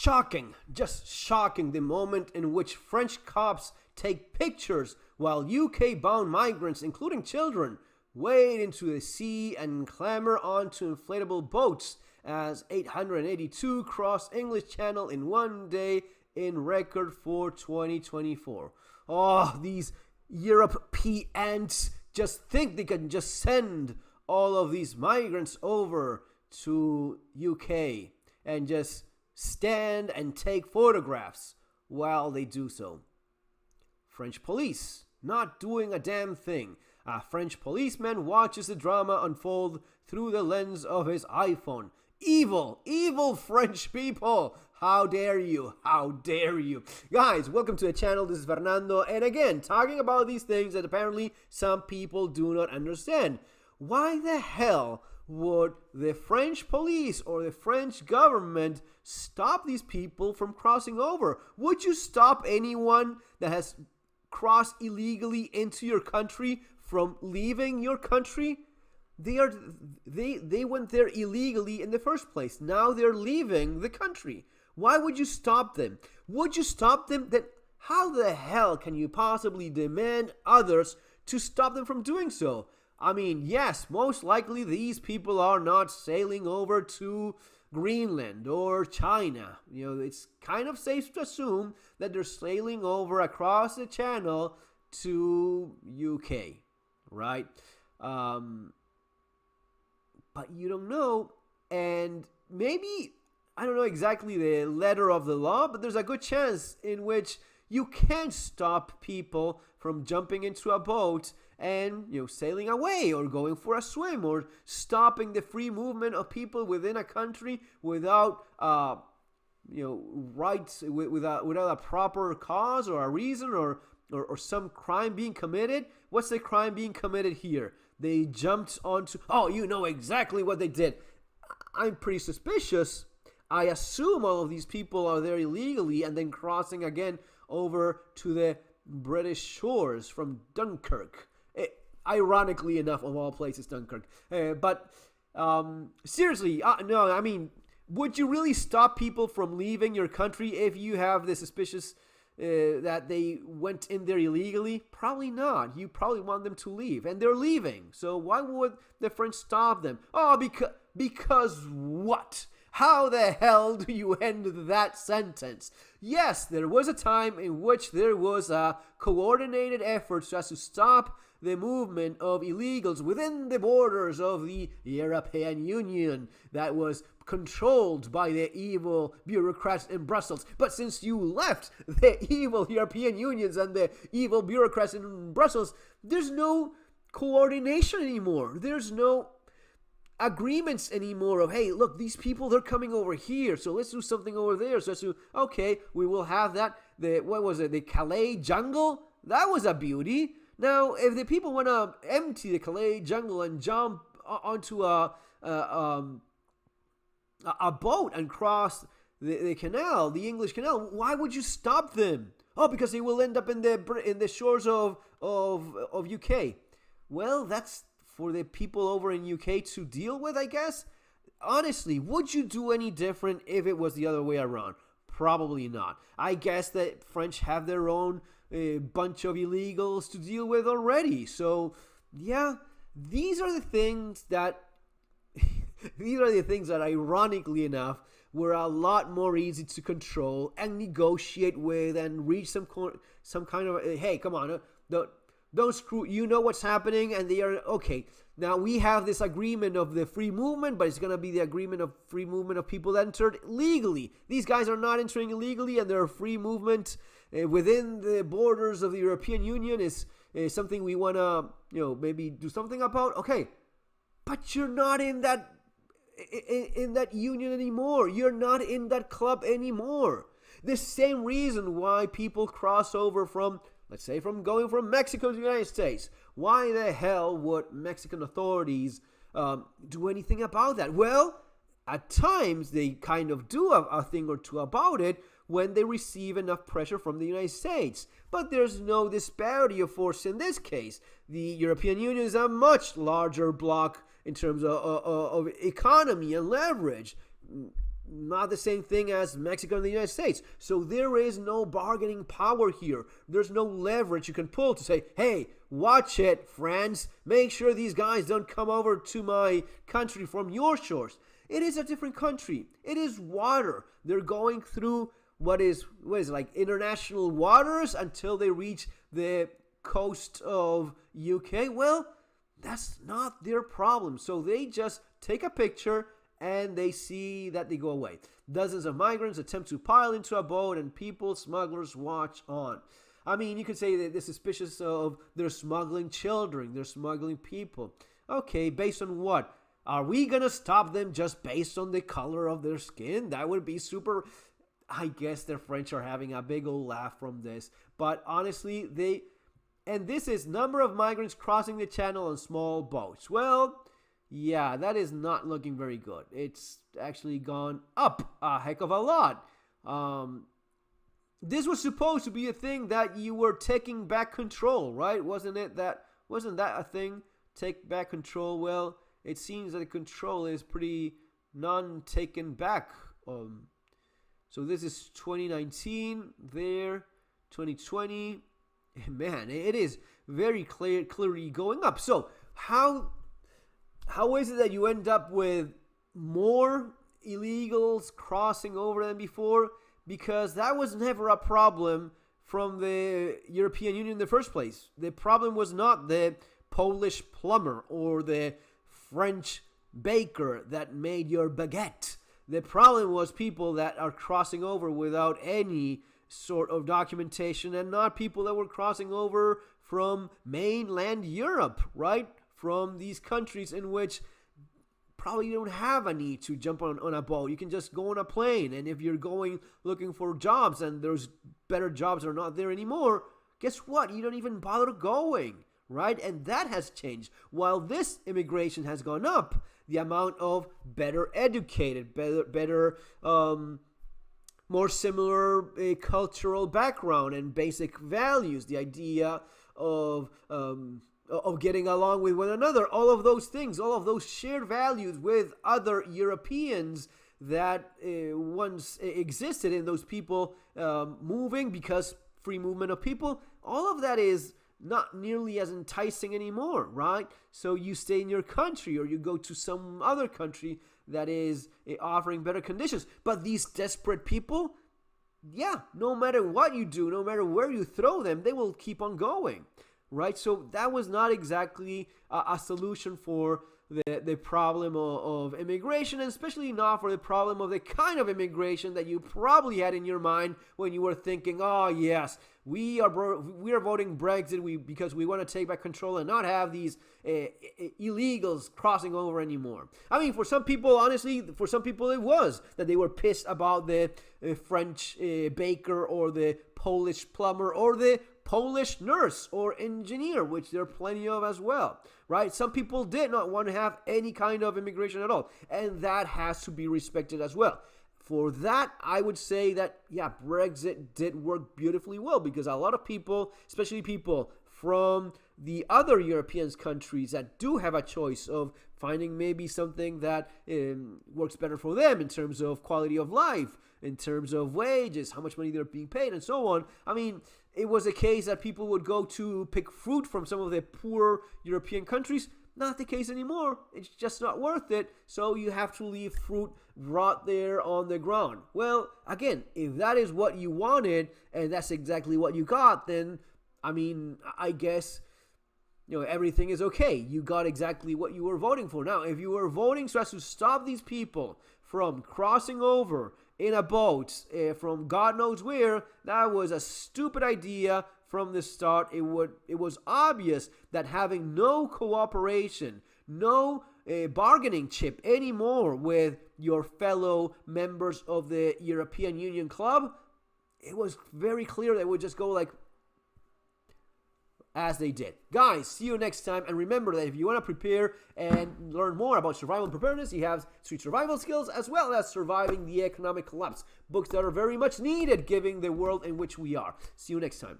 Shocking, just shocking, the moment in which French cops take pictures while UK-bound migrants, including children, wade into the sea and clamber onto inflatable boats as 882 cross English Channel in one day in record for 2024. Oh, these Europeans just think they can just send all of these migrants over to UK and just stand and take photographs while they do so. French police not doing a damn thing. A French policeman watches the drama unfold through the lens of his iPhone. Evil, evil French people. How dare you? How dare you? Guys, welcome to the channel. This is Fernando. And again, talking about these things that apparently some people do not understand. Why the hell would the French police or the French government stop these people from crossing over? Would you stop anyone that has crossed illegally into your country from leaving your country? They went there illegally in the first place. Now they're leaving the country. Why would you stop them? Would you stop them? Then how the hell can you possibly demand others to stop them from doing so? I mean, yes, most likely these people are not sailing over to Greenland or China. You know, it's kind of safe to assume that they're sailing over across the channel to UK, right? But you don't know, and maybe, I don't know exactly the letter of the law, but there's a good chance in which you can't stop people from jumping into a boat and, you know, sailing away or going for a swim or stopping the free movement of people within a country without, you know, rights, without a proper cause or a reason or some crime being committed. What's the crime being committed here? They jumped onto, oh, you know exactly what they did. I'm pretty suspicious. I assume all of these people are there illegally and then crossing again over to the British shores from Dunkirk. Ironically enough, of all places, Dunkirk. But seriously, no, I mean, would you really stop people from leaving your country if you have the suspicious that they went in there illegally? Probably not. You probably want them to leave, and they're leaving. So why would the French stop them? Oh, because what? How the hell do you end that sentence? Yes, there was a time in which there was a coordinated effort just to stop the movement of illegals within the borders of the European Union that was controlled by the evil bureaucrats in Brussels. But since you left the evil European Unions and the evil bureaucrats in Brussels, there's no coordination anymore. There's no agreements anymore of, hey, look, these people, they're coming over here, so let's do something over there. So let's do, okay, we will have that. What was it? The Calais jungle? That was a beauty. Now, if the people want to empty the Calais jungle and jump onto a boat and cross the canal, the English Canal, why would you stop them? Oh, because they will end up in the shores of UK. Well, that's for the people over in UK to deal with, I guess. Honestly, would you do any different if it was the other way around? Probably not. I guess that French have their own bunch of illegals to deal with already. So, yeah, these are the things that ironically enough were a lot more easy to control and negotiate with and reach some kind of, hey, come on, don't screw, you know what's happening, and they are, okay, now we have this agreement of the free movement, but it's going to be the agreement of free movement of people that entered legally. These guys are not entering illegally, and their free movement within the borders of the European Union is something we want to, you know, maybe do something about. Okay, but you're not in that union anymore. You're not in that club anymore. The same reason why people cross over from, let's say, from going from Mexico to the United States. Why the hell would Mexican authorities do anything about that? Well, at times they kind of do a thing or two about it when they receive enough pressure from the United States. But there's no disparity of force in this case. The European Union is a much larger bloc in terms of economy and leverage. not the same thing as Mexico and the United States. So there is no bargaining power here. There's no leverage you can pull to say, hey, watch it, France. Make sure these guys don't come over to my country from your shores. It is a different country. It is water. They're going through what is like international waters until they reach the coast of UK. Well, that's not their problem. So they just take a picture and they see that they go away. Dozens of migrants attempt to pile into a boat and smugglers watch on. I mean, you could say that they're suspicious of they're smuggling children, they're smuggling people. Okay, based on what? Are we going to stop them just based on the color of their skin? That would be super... I guess the French are having a big old laugh from this. But honestly, and this is number of migrants crossing the channel on small boats. Well, yeah, that is not looking very good. It's actually gone up a heck of a lot. This was supposed to be a thing that you were taking back control, right? Wasn't that a thing? Take back control? Well, it seems that the control is pretty non-taken back. So this is 2019, there, 2020. Man, it is very clearly going up. So how is it that you end up with more illegals crossing over than before? Because that was never a problem from the European Union in the first place. The problem was not the Polish plumber or the French baker that made your baguette. The problem was people that are crossing over without any sort of documentation, and not people that were crossing over from mainland Europe, right? From these countries in which probably don't have a need to jump on a boat. You can just go on a plane, and if you're going looking for jobs and those better jobs are not there anymore, guess what? You don't even bother going, right? And that has changed. While this immigration has gone up, the amount of better educated, better more similar cultural background and basic values, the idea of getting along with one another, all of those things, all of those shared values with other Europeans that once existed in those people moving, because free movement of people, all of that is not nearly as enticing anymore, right? So you stay in your country or you go to some other country that is offering better conditions. But these desperate people, yeah, no matter what you do, no matter where you throw them, they will keep on going, right? So that was not exactly a solution for the problem of immigration, and especially not for the problem of the kind of immigration that you probably had in your mind when you were thinking, oh yes, we are voting Brexit because we want to take back control and not have these illegals crossing over anymore. I mean, for some people, honestly, it was that they were pissed about the French baker or the Polish plumber or the Polish nurse or engineer, which there are plenty of as well, right? Some people did not want to have any kind of immigration at all, and that has to be respected as well. For that, I would say that, yeah, Brexit did work beautifully well, because a lot of people, especially people from the other European countries that do have a choice of finding maybe something that works better for them in terms of quality of life, in terms of wages, how much money they're being paid, and so on. I mean, it was a case that people would go to pick fruit from some of the poor European countries. Not the case anymore. It's just not worth it. So you have to leave fruit rot there on the ground. Well, again, if that is what you wanted and that's exactly what you got, then, I mean, I guess, everything is okay. You got exactly what you were voting for. Now, if you were voting so as to stop these people from crossing over in a boat from God knows where, that was a stupid idea from the start. It was obvious that having no cooperation, no bargaining chip anymore with your fellow members of the European Union club, it was very clear that it would just go like as they did. Guys, see you next time, and remember that if you want to prepare and learn more about survival and preparedness, you have street survival skills as well as surviving the economic collapse, books that are very much needed given the world in which we are. See you next time.